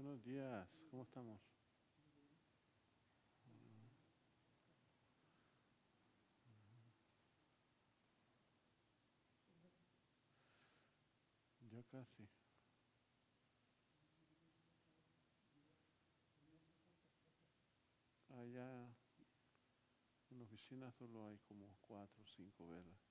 Buenos días, ¿cómo estamos? Ya casi. Allá en la oficina solo hay como 4 o 5 velas.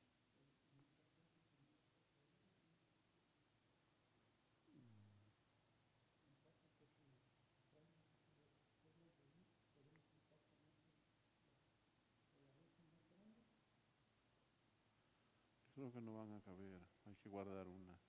Creo que no van a caber, hay que guardar una.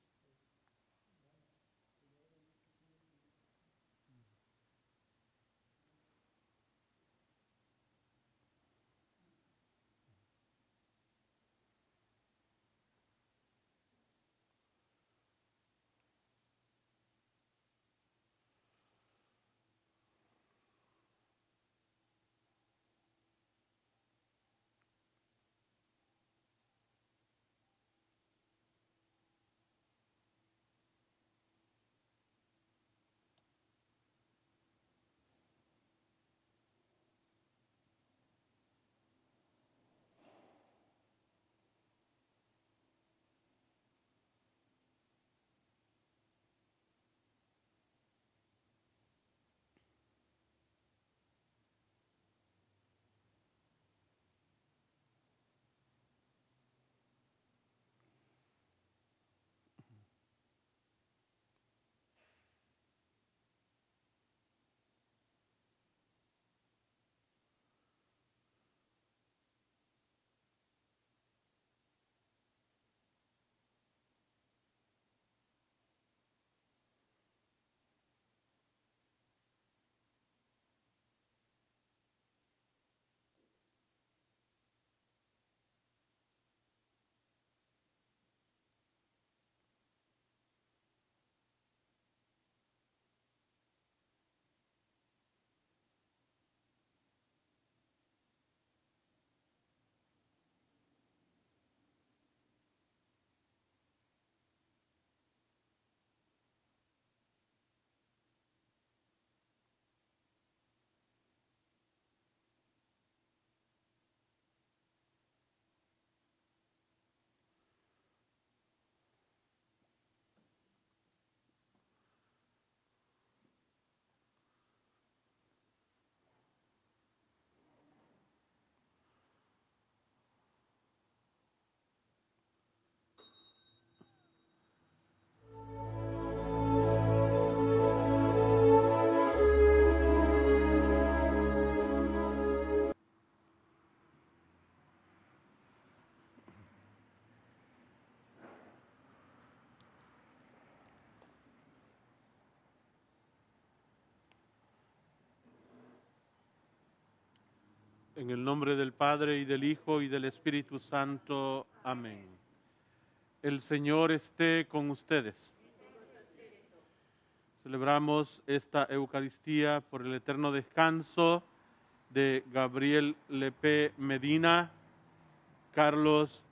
En el nombre del Padre, y del Hijo, y del Espíritu Santo. Amén. El Señor esté con ustedes. Celebramos esta Eucaristía por el eterno descanso de Gabriel Lepe Medina, Carlos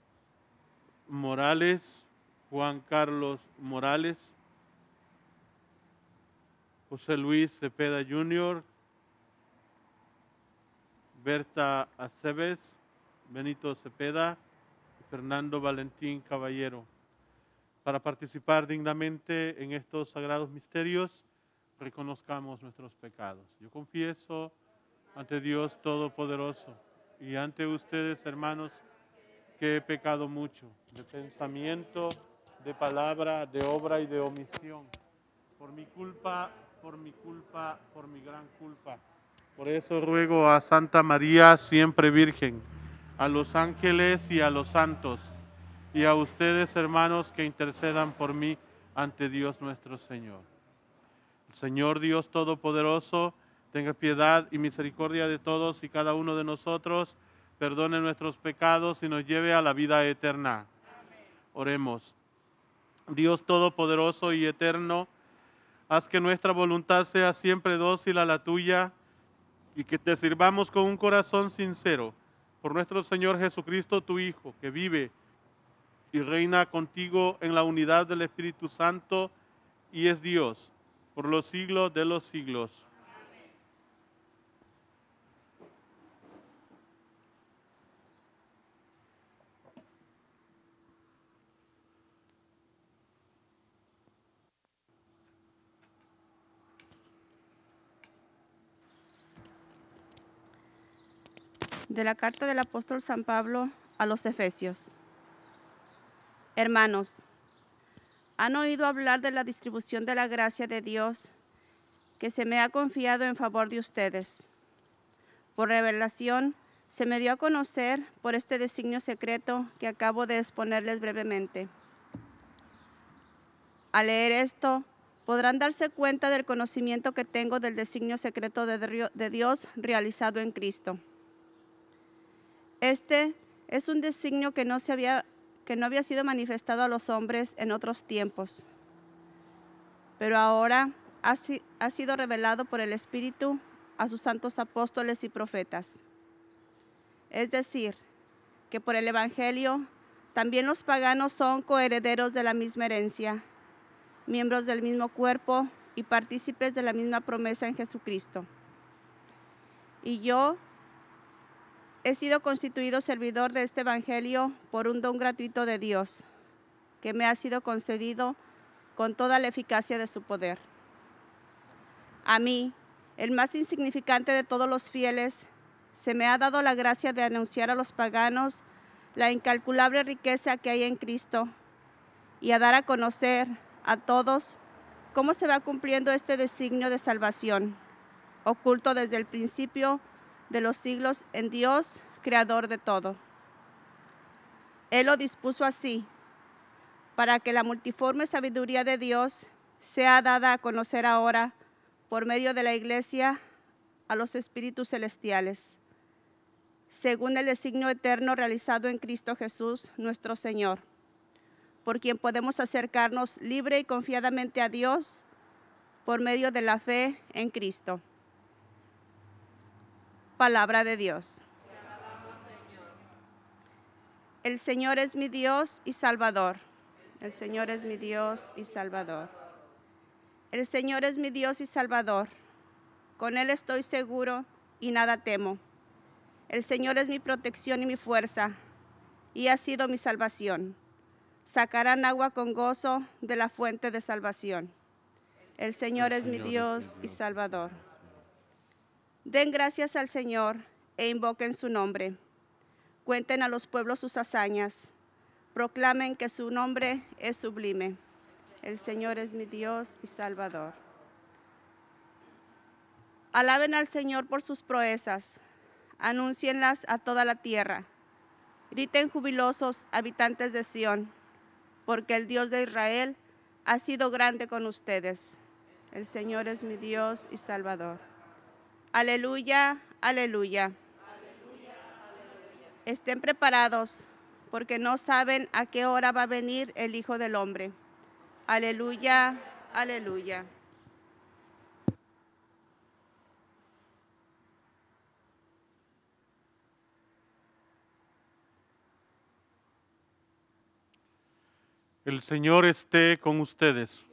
Morales, Juan Carlos Morales, José Luis Cepeda Jr., Berta Aceves, Benito Cepeda y Fernando Valentín Caballero. Para participar dignamente en estos sagrados misterios, reconozcamos nuestros pecados. Yo confieso ante Dios Todopoderoso y ante ustedes, hermanos, que he pecado mucho, de pensamiento, de palabra, de obra y de omisión. Por mi culpa, por mi gran culpa. Por eso ruego a Santa María, siempre Virgen, a los ángeles y a los santos, y a ustedes, hermanos, que intercedan por mí ante Dios nuestro Señor. El Señor Dios Todopoderoso tenga piedad y misericordia de todos y cada uno de nosotros, perdone nuestros pecados y nos lleve a la vida eterna. Oremos. Dios Todopoderoso y eterno, haz que nuestra voluntad sea siempre dócil a la tuya y que te sirvamos con un corazón sincero. Por nuestro Señor Jesucristo, tu Hijo, que vive y reina contigo en la unidad del Espíritu Santo y es Dios por los siglos de los siglos. De la carta del apóstol San Pablo a los Efesios. Hermanos, ¿han oído hablar de la distribución de la gracia de Dios que se me ha confiado en favor de ustedes? Por revelación se me dio a conocer por este designio secreto que acabo de exponerles brevemente. Al leer esto, podrán darse cuenta del conocimiento que tengo del designio secreto de Dios realizado en Cristo. Este es un designio que no había sido manifestado a los hombres en otros tiempos, pero ahora ha sido revelado por el Espíritu a sus santos apóstoles y profetas. Es decir, que por el Evangelio también los paganos son coherederos de la misma herencia, miembros del mismo cuerpo y partícipes de la misma promesa en Jesucristo. Y yo he sido constituido servidor de este Evangelio por un don gratuito de Dios, que me ha sido concedido con toda la eficacia de su poder. A mí, el más insignificante de todos los fieles, se me ha dado la gracia de anunciar a los paganos la incalculable riqueza que hay en Cristo y a dar a conocer a todos cómo se va cumpliendo este designio de salvación, oculto desde el principio de los siglos en Dios, creador de todo. Él lo dispuso así, para que la multiforme sabiduría de Dios sea dada a conocer ahora, por medio de la Iglesia, a los espíritus celestiales, según el designio eterno realizado en Cristo Jesús, nuestro Señor, por quien podemos acercarnos libre y confiadamente a Dios por medio de la fe en Cristo. Palabra de Dios. El Señor es mi Dios y Salvador. El Señor es mi Dios y Salvador. El Señor es mi Dios y Salvador. Con Él estoy seguro y nada temo. El Señor es mi protección y mi fuerza, y ha sido mi salvación. Sacarán agua con gozo de la fuente de salvación. El Señor es mi Dios y Salvador. Den gracias al Señor e invoquen su nombre. Cuenten a los pueblos sus hazañas. Proclamen que su nombre es sublime. El Señor es mi Dios y Salvador. Alaben al Señor por sus proezas. Anúncienlas a toda la tierra. Griten jubilosos, habitantes de Sión, porque el Dios de Israel ha sido grande con ustedes. El Señor es mi Dios y Salvador. Aleluya, aleluya. Estén preparados, porque no saben a qué hora va a venir el Hijo del Hombre. Aleluya, aleluya. El Señor esté con ustedes.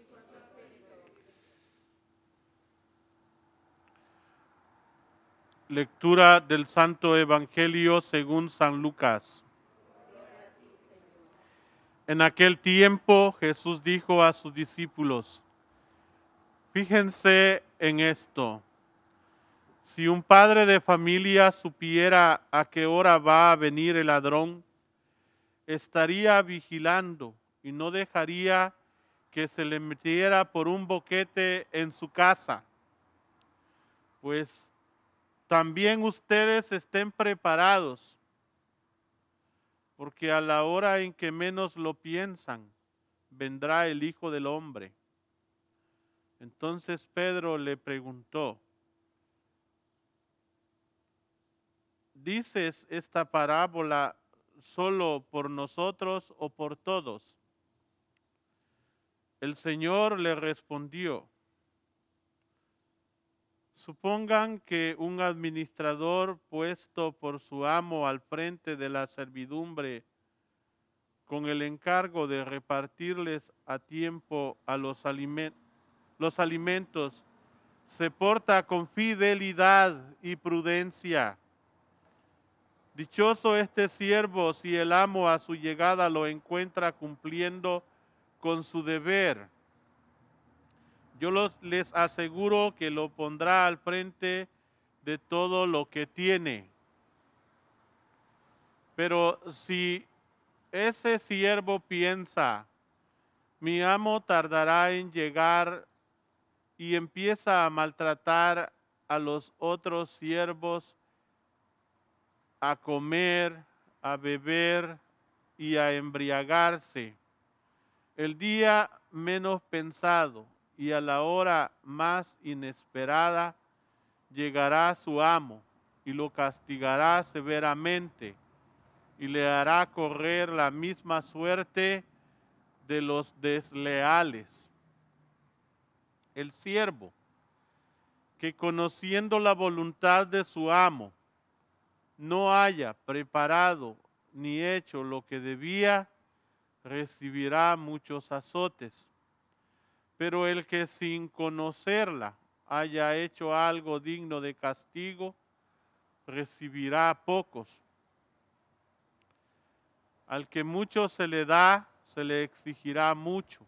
Lectura del Santo Evangelio según San Lucas. En aquel tiempo Jesús dijo a sus discípulos: fíjense en esto. Si un padre de familia supiera a qué hora va a venir el ladrón, estaría vigilando y no dejaría que se le metiera por un boquete en su casa. Pues también ustedes estén preparados, porque a la hora en que menos lo piensan, vendrá el Hijo del Hombre. Entonces Pedro le preguntó: ¿dices esta parábola solo por nosotros o por todos? El Señor le respondió: supongan que un administrador puesto por su amo al frente de la servidumbre, con el encargo de repartirles a tiempo los alimentos, se porta con fidelidad y prudencia. Dichoso este siervo si el amo a su llegada lo encuentra cumpliendo con su deber. Yo les aseguro que lo pondrá al frente de todo lo que tiene. Pero si ese siervo piensa, mi amo tardará en llegar, y empieza a maltratar a los otros siervos, a comer, a beber y a embriagarse, el día menos pensado y a la hora más inesperada llegará su amo y lo castigará severamente y le hará correr la misma suerte de los desleales. El siervo que, conociendo la voluntad de su amo, no haya preparado ni hecho lo que debía, recibirá muchos azotes. Pero el que sin conocerla haya hecho algo digno de castigo, recibirá pocos. Al que mucho se le da, se le exigirá mucho,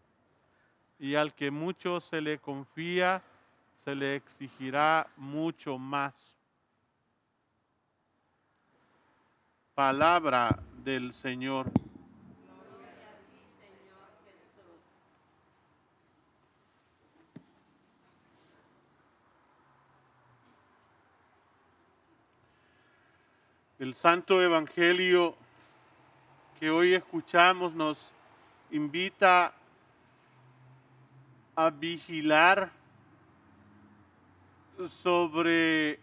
y al que mucho se le confía, se le exigirá mucho más. Palabra del Señor. Gloria a ti, Señor Jesús. El Santo Evangelio que hoy escuchamos nos invita a vigilar sobre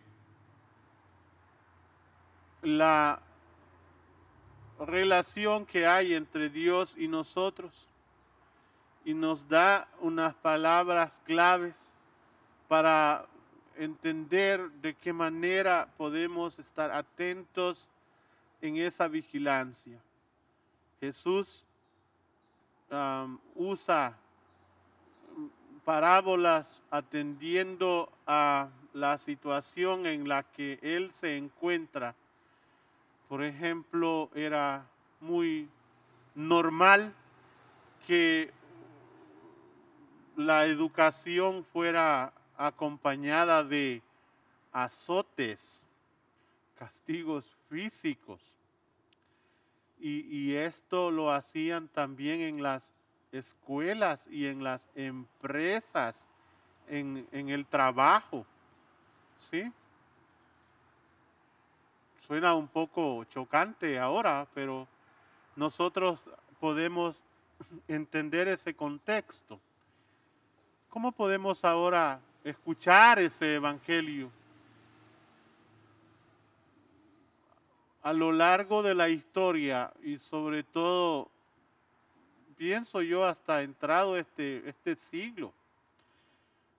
la relación que hay entre Dios y nosotros, y nos da unas palabras claves para entender de qué manera podemos estar atentos en esa vigilancia. Jesús usa parábolas atendiendo a la situación en la que él se encuentra. Por ejemplo, era muy normal que la educación fuera acompañada de azotes, castigos físicos. Y esto lo hacían también en las escuelas y en las empresas, en el trabajo. ¿Sí? Suena un poco chocante ahora, pero nosotros podemos entender ese contexto. ¿Cómo podemos ahora escuchar ese evangelio? A lo largo de la historia, y sobre todo, pienso yo, hasta entrado este siglo,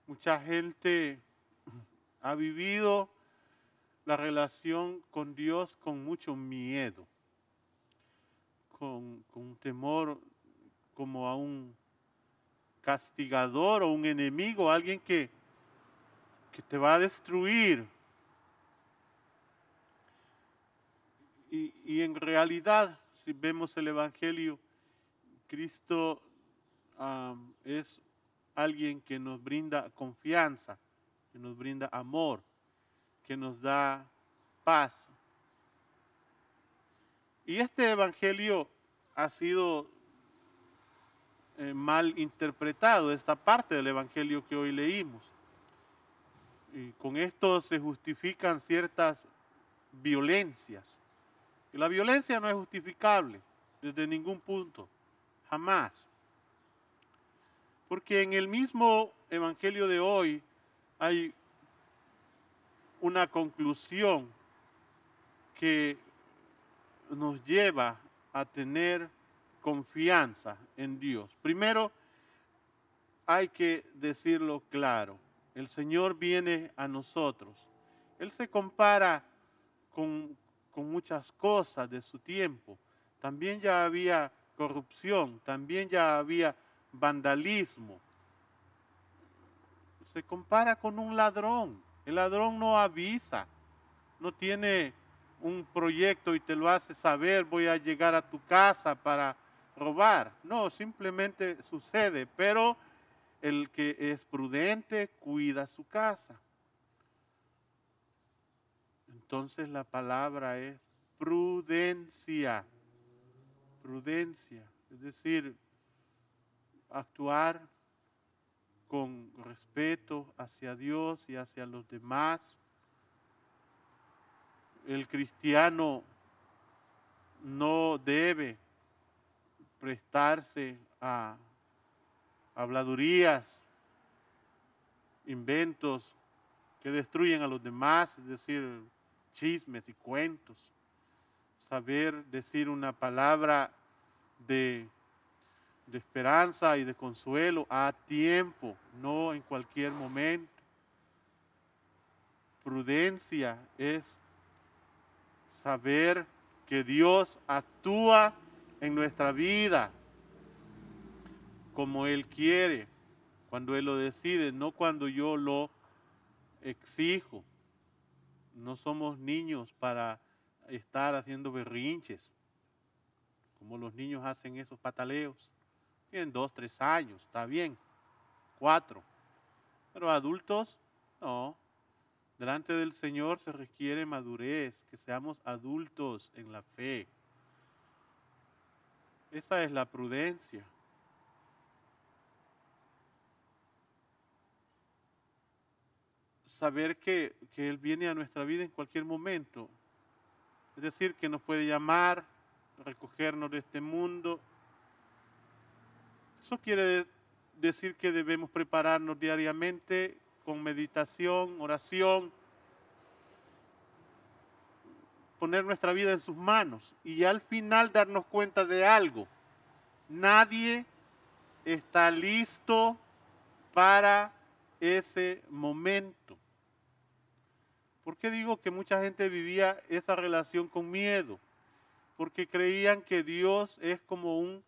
mucha gente ha vivido la relación con Dios con mucho miedo, con temor como a un castigador o un enemigo, alguien que te va a destruir. Y en realidad, si vemos el Evangelio, Cristo es alguien que nos brinda confianza, que nos brinda amor, que nos da paz. Y este Evangelio ha sido mal interpretado, esta parte del Evangelio que hoy leímos. Y con esto se justifican ciertas violencias. Y la violencia no es justificable desde ningún punto, jamás. Porque en el mismo Evangelio de hoy hay una conclusión que nos lleva a tener confianza en Dios. Primero, hay que decirlo claro, el Señor viene a nosotros. Él se compara con muchas cosas de su tiempo. También ya había corrupción, también ya había vandalismo. se compara con un ladrón. El ladrón no avisa, no tiene un proyecto y te lo hace saber, voy a llegar a tu casa para robar. No, simplemente sucede, pero el que es prudente cuida su casa. Entonces la palabra es prudencia. Prudencia, es decir, actuar con respeto hacia Dios y hacia los demás. El cristiano no debe prestarse a habladurías, inventos que destruyen a los demás, es decir, chismes y cuentos. Saber decir una palabra de esperanza y de consuelo a tiempo, no en cualquier momento. Prudencia es saber que Dios actúa en nuestra vida como Él quiere, cuando Él lo decide, no cuando yo lo exijo. No somos niños para estar haciendo berrinches, como los niños hacen esos pataleos. Tienen 2, 3 años, está bien, 4. Pero adultos, no. Delante del Señor se requiere madurez, que seamos adultos en la fe. Esa es la prudencia. Saber que Él viene a nuestra vida en cualquier momento. Es decir, que nos puede llamar, recogernos de este mundo. Eso quiere decir que debemos prepararnos diariamente con meditación, oración, poner nuestra vida en sus manos y al final darnos cuenta de algo. Nadie está listo para ese momento. ¿Por qué digo que mucha gente vivía esa relación con miedo? Porque creían que Dios es como un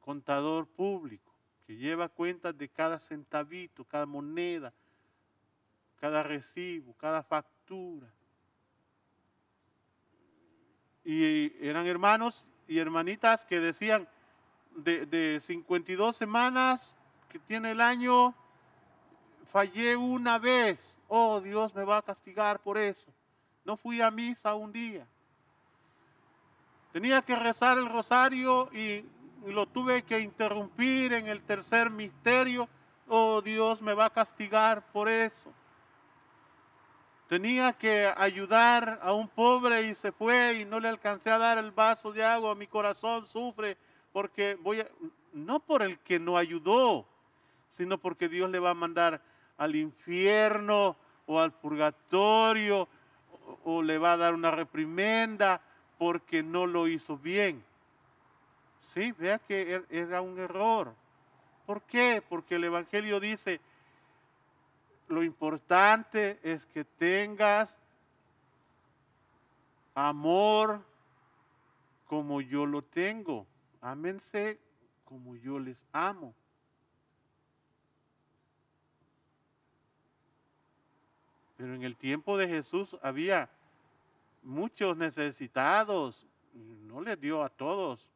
contador público que lleva cuentas de cada centavito, cada moneda, cada recibo, cada factura. Y eran hermanos y hermanitas que decían de 52 semanas que tiene el año, fallé una vez. Oh, Dios me va a castigar por eso. No fui a misa un día. Tenía que rezar el rosario y lo tuve que interrumpir en el tercer misterio. Oh, Dios me va a castigar por eso. Tenía que ayudar a un pobre y se fue y no le alcancé a dar el vaso de agua. Mi corazón sufre porque no por el que no ayudó, sino porque Dios le va a mandar al infierno o al purgatorio o le va a dar una reprimenda porque no lo hizo bien. Sí, vea que era un error. ¿Por qué? Porque el Evangelio dice, lo importante es que tengas amor como yo lo tengo. Ámense como yo les amo. Pero en el tiempo de Jesús había muchos necesitados. No les dio a todos.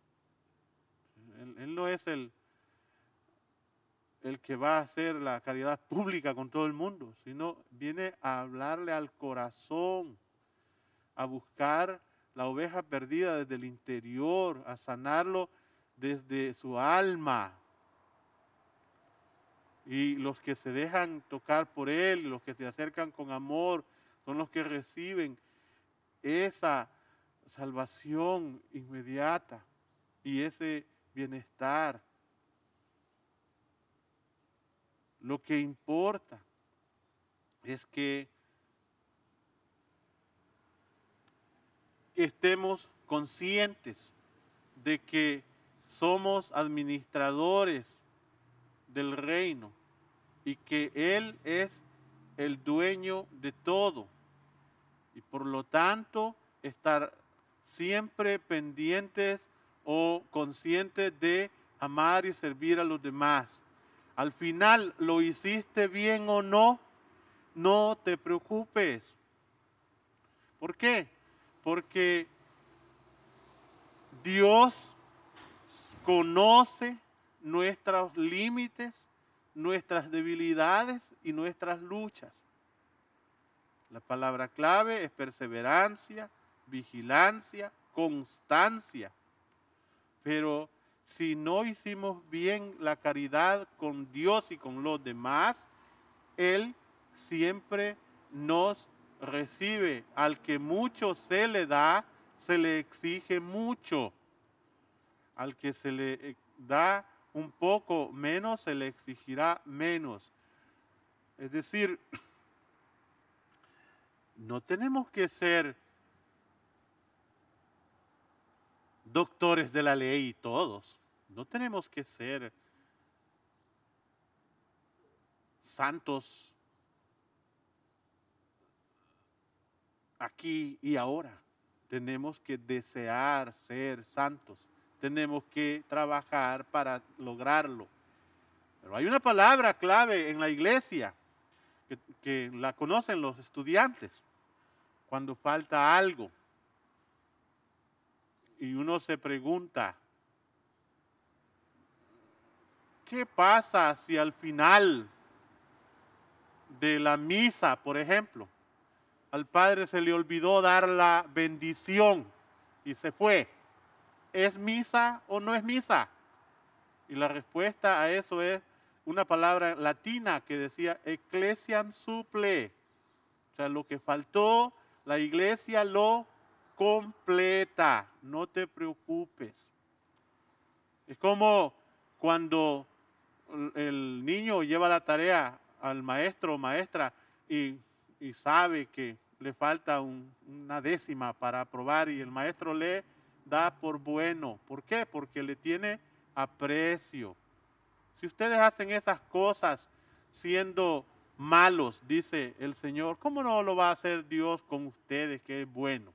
Él no es el que va a hacer la caridad pública con todo el mundo, sino viene a hablarle al corazón, a buscar la oveja perdida desde el interior, a sanarlo desde su alma. Y los que se dejan tocar por Él, los que se acercan con amor, son los que reciben esa salvación inmediata y ese bienestar. Lo que importa es que estemos conscientes de que somos administradores del reino y que Él es el dueño de todo. Y por lo tanto, estar siempre pendientes o conscientes de amar y servir a los demás. Al final, ¿lo hiciste bien o no? No te preocupes. ¿Por qué? Porque Dios conoce nuestros límites, nuestras debilidades y nuestras luchas. La palabra clave es perseverancia, vigilancia, constancia. Pero si no hicimos bien la caridad con Dios y con los demás, Él siempre nos recibe. Al que mucho se le da, se le exige mucho. Al que se le da un poco menos, se le exigirá menos. Es decir, no tenemos que ser doctores de la ley todos. No tenemos que ser santos aquí y ahora. Tenemos que desear ser santos. Tenemos que trabajar para lograrlo. Pero hay una palabra clave en la iglesia que la conocen los estudiantes cuando falta algo. Y uno se pregunta, ¿qué pasa si al final de la misa, por ejemplo, al padre se le olvidó dar la bendición y se fue? ¿Es misa o no es misa? Y la respuesta a eso es una palabra latina que decía ecclesiam supple. O sea, lo que faltó, la iglesia lo completa. No te preocupes. Es como cuando el niño lleva la tarea al maestro o maestra y sabe que le falta una décima para aprobar y el maestro le da por bueno. ¿Por qué? Porque le tiene aprecio. Si ustedes hacen esas cosas siendo malos, dice el Señor, ¿cómo no lo va a hacer Dios con ustedes que es bueno?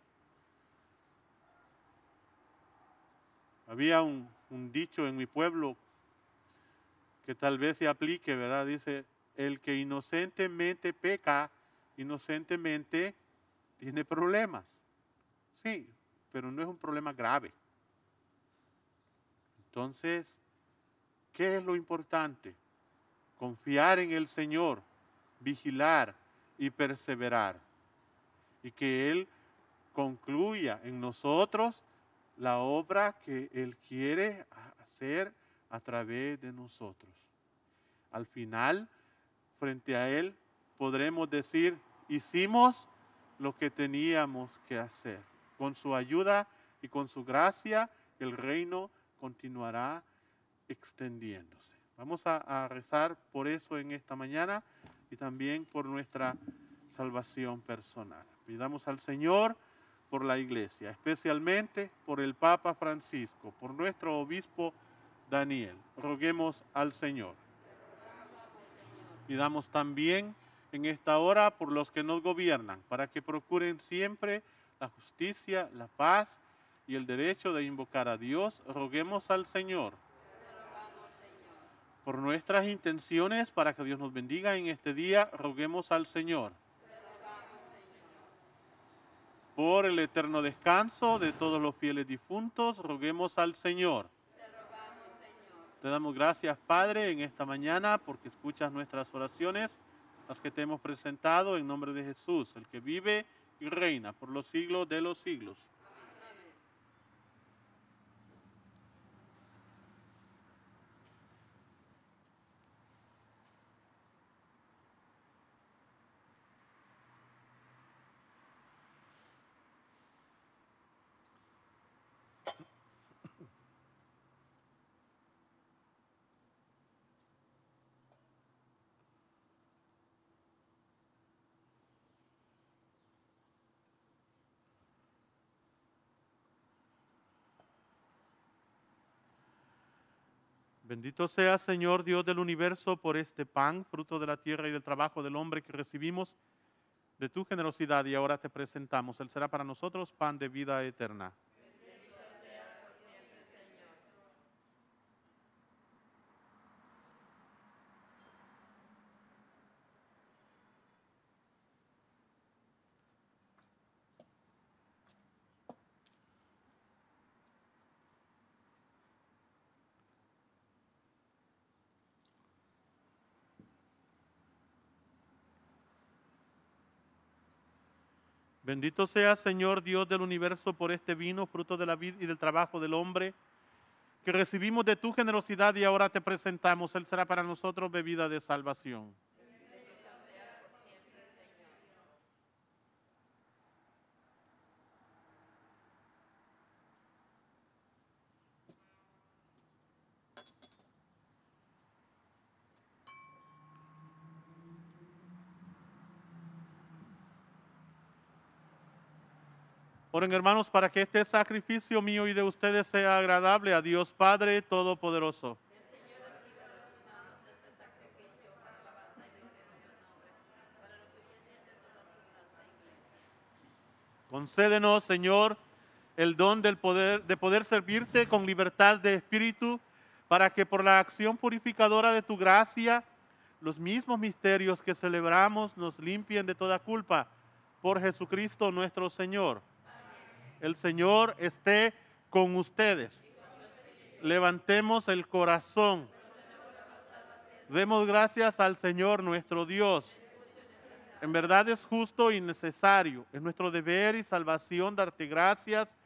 Había un dicho en mi pueblo que tal vez se aplique, ¿verdad? Dice, el que inocentemente peca, inocentemente tiene problemas. Sí, pero no es un problema grave. Entonces, ¿qué es lo importante? Confiar en el Señor, vigilar y perseverar. Y que Él concluya en nosotros la obra que Él quiere hacer a través de nosotros. Al final, frente a Él, podremos decir, hicimos lo que teníamos que hacer. Con su ayuda y con su gracia, el reino continuará extendiéndose. Vamos a rezar por eso en esta mañana y también por nuestra salvación personal. Pidamos al Señor por la iglesia, especialmente por el Papa Francisco, por nuestro obispo Daniel. Roguemos al Señor. Pidamos también en esta hora por los que nos gobiernan, para que procuren siempre la justicia, la paz y el derecho de invocar a Dios. Roguemos al Señor. Por nuestras intenciones, para que Dios nos bendiga en este día, roguemos al Señor. Por el eterno descanso de todos los fieles difuntos, roguemos al Señor. Te damos gracias, Padre, en esta mañana, porque escuchas nuestras oraciones, las que te hemos presentado en nombre de Jesús, el que vive y reina por los siglos de los siglos. Bendito sea, Señor Dios del universo, por este pan, fruto de la tierra y del trabajo del hombre que recibimos de tu generosidad y ahora te presentamos. Él será para nosotros pan de vida eterna. Bendito sea, Señor Dios del universo, por este vino, fruto de la vid y del trabajo del hombre, que recibimos de tu generosidad y ahora te presentamos. Él será para nosotros bebida de salvación. Oren, hermanos, para que este sacrificio mío y de ustedes sea agradable a Dios Padre Todopoderoso. Concédenos, Señor, el don de poder servirte con libertad de espíritu, para que por la acción purificadora de tu gracia, los mismos misterios que celebramos nos limpien de toda culpa. Por Jesucristo nuestro Señor. El Señor esté con ustedes. Levantemos el corazón. Demos gracias al Señor nuestro Dios. En verdad es justo y necesario. Es nuestro deber y salvación darte gracias,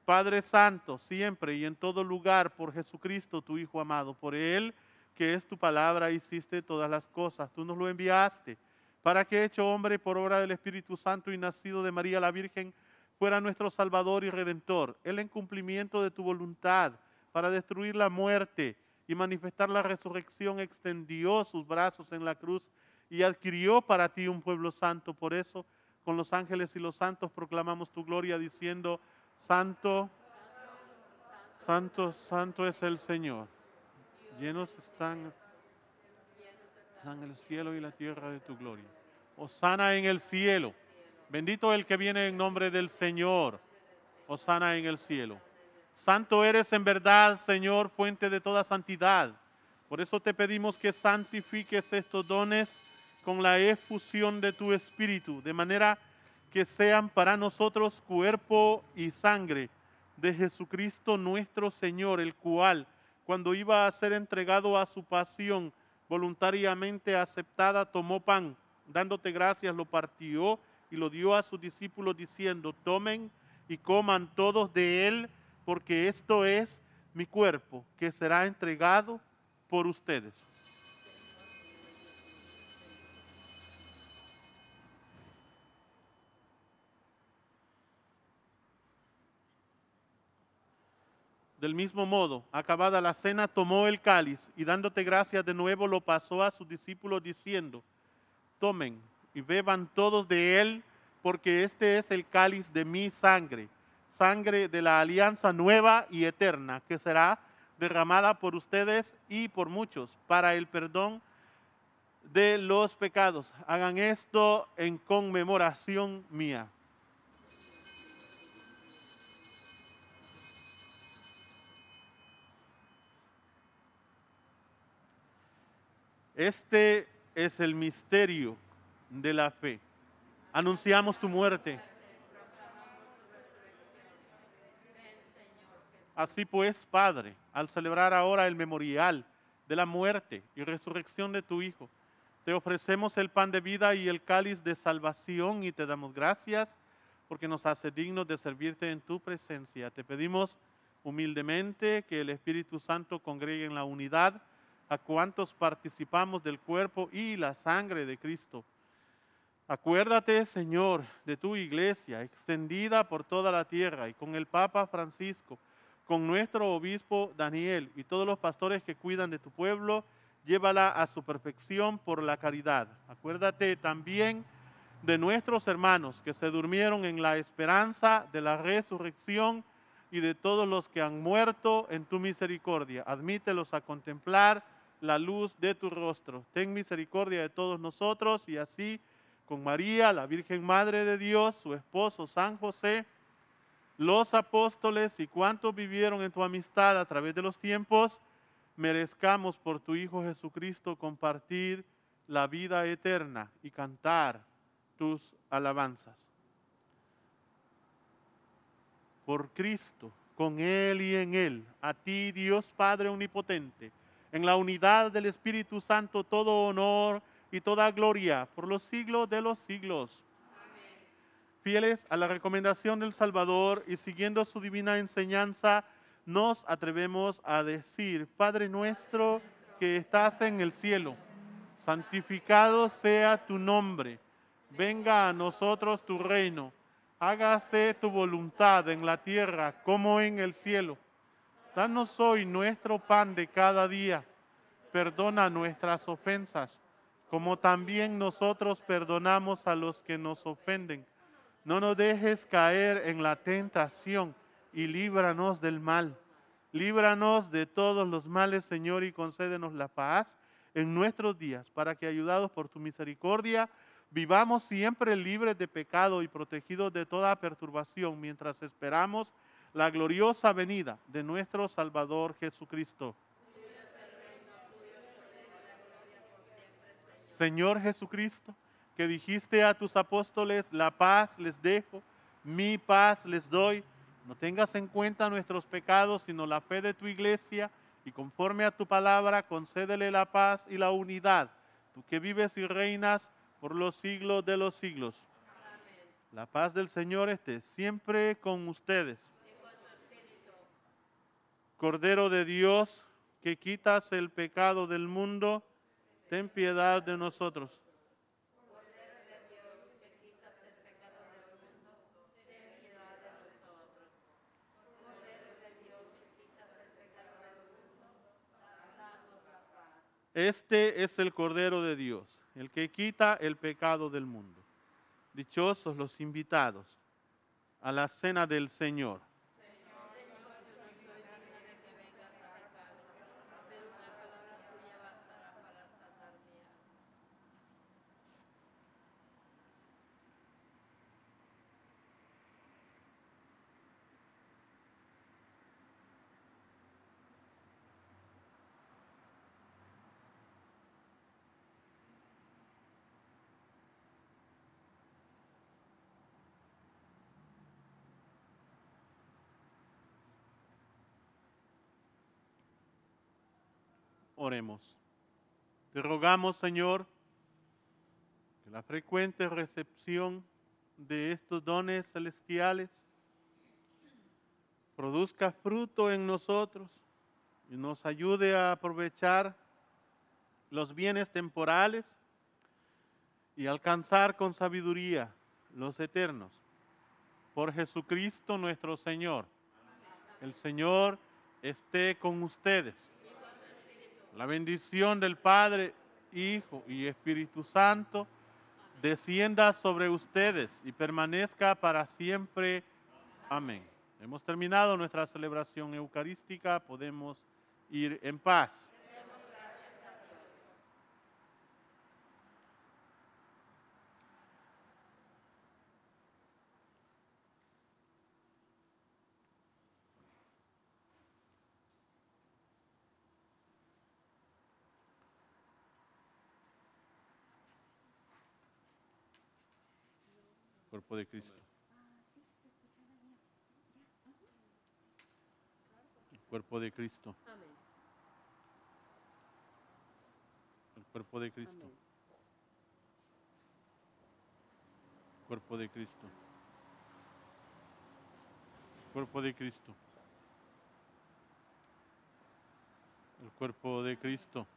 Padre Santo, siempre y en todo lugar, por Jesucristo, tu Hijo amado. Por Él, que es tu palabra, hiciste todas las cosas. Tú nos lo enviaste para que, hecho hombre por obra del Espíritu Santo y nacido de María la Virgen, fuera nuestro Salvador y Redentor. Él, en cumplimiento de tu voluntad, para destruir la muerte y manifestar la resurrección, extendió sus brazos en la cruz y adquirió para ti un pueblo santo. Por eso, con los ángeles y los santos proclamamos tu gloria, diciendo: Santo, santo, santo es el Señor. Llenos están el cielo y la tierra de tu gloria. Hosana en el cielo. Bendito el que viene en nombre del Señor. Hosana en el cielo. Santo eres en verdad, Señor, fuente de toda santidad. Por eso te pedimos que santifiques estos dones con la efusión de tu Espíritu, de manera que sean para nosotros cuerpo y sangre de Jesucristo nuestro Señor, el cual, cuando iba a ser entregado a su pasión voluntariamente aceptada, tomó pan, dándote gracias, lo partió y lo dio a sus discípulos, diciendo: tomen y coman todos de él, porque esto es mi cuerpo, que será entregado por ustedes. Del mismo modo, acabada la cena, tomó el cáliz y, dándote gracias de nuevo, lo pasó a sus discípulos, diciendo: tomen y beban todos de él, porque este es el cáliz de mi sangre, sangre de la alianza nueva y eterna, que será derramada por ustedes y por muchos para el perdón de los pecados. Hagan esto en conmemoración mía. Este es el misterio de la fe. Anunciamos tu muerte. Así pues, Padre, al celebrar ahora el memorial de la muerte y resurrección de tu Hijo, te ofrecemos el pan de vida y el cáliz de salvación y te damos gracias porque nos hace dignos de servirte en tu presencia. Te pedimos humildemente que el Espíritu Santo congregue en la unidad a cuantos participamos del cuerpo y la sangre de Cristo. Acuérdate, Señor, de tu iglesia extendida por toda la tierra, y con el Papa Francisco, con nuestro obispo Daniel y todos los pastores que cuidan de tu pueblo, llévala a su perfección por la caridad. Acuérdate también de nuestros hermanos que se durmieron en la esperanza de la resurrección y de todos los que han muerto en tu misericordia. Admítelos a contemplar la luz de tu rostro. Ten misericordia de todos nosotros, y así, con María, la Virgen Madre de Dios, su esposo San José, los apóstoles y cuantos vivieron en tu amistad a través de los tiempos, merezcamos por tu Hijo Jesucristo compartir la vida eterna y cantar tus alabanzas. Por Cristo, con Él y en Él, a ti, Dios Padre omnipotente, en la unidad del Espíritu Santo, todo honor y toda gloria por los siglos de los siglos. Amén. Fieles a la recomendación del Salvador y siguiendo su divina enseñanza, nos atrevemos a decir: Padre nuestro que estás en el cielo, santificado sea tu nombre. Venga a nosotros tu reino. Hágase tu voluntad en la tierra como en el cielo. Danos hoy nuestro pan de cada día. Perdona nuestras ofensas, como también nosotros perdonamos a los que nos ofenden. No nos dejes caer en la tentación y líbranos del mal. Líbranos de todos los males, Señor, y concédenos la paz en nuestros días, para que, ayudados por tu misericordia, vivamos siempre libres de pecado y protegidos de toda perturbación, mientras esperamos la gloriosa venida de nuestro Salvador Jesucristo. Señor Jesucristo, que dijiste a tus apóstoles: la paz les dejo, mi paz les doy. No tengas en cuenta nuestros pecados, sino la fe de tu iglesia, y conforme a tu palabra, concédele la paz y la unidad, tú que vives y reinas por los siglos de los siglos. Amén. La paz del Señor esté siempre con ustedes. Cordero de Dios, que quitas el pecado del mundo, ten piedad de nosotros. Cordero de Dios, que quitas el pecado del mundo, ten piedad de nosotros. Cordero de Dios, que quitas el pecado del mundo, danos la paz. Este es el Cordero de Dios, el que quita el pecado del mundo. Dichosos los invitados a la cena del Señor. Oremos. Te rogamos, Señor, que la frecuente recepción de estos dones celestiales produzca fruto en nosotros y nos ayude a aprovechar los bienes temporales y alcanzar con sabiduría los eternos. Por Jesucristo nuestro Señor. El Señor esté con ustedes. La bendición del Padre, Hijo y Espíritu Santo descienda sobre ustedes y permanezca para siempre. Amén. Hemos terminado nuestra celebración eucarística. Podemos ir en paz. Cuerpo de Cristo. El cuerpo de Cristo. El cuerpo de Cristo. El cuerpo de Cristo. El cuerpo de Cristo. El cuerpo de Cristo.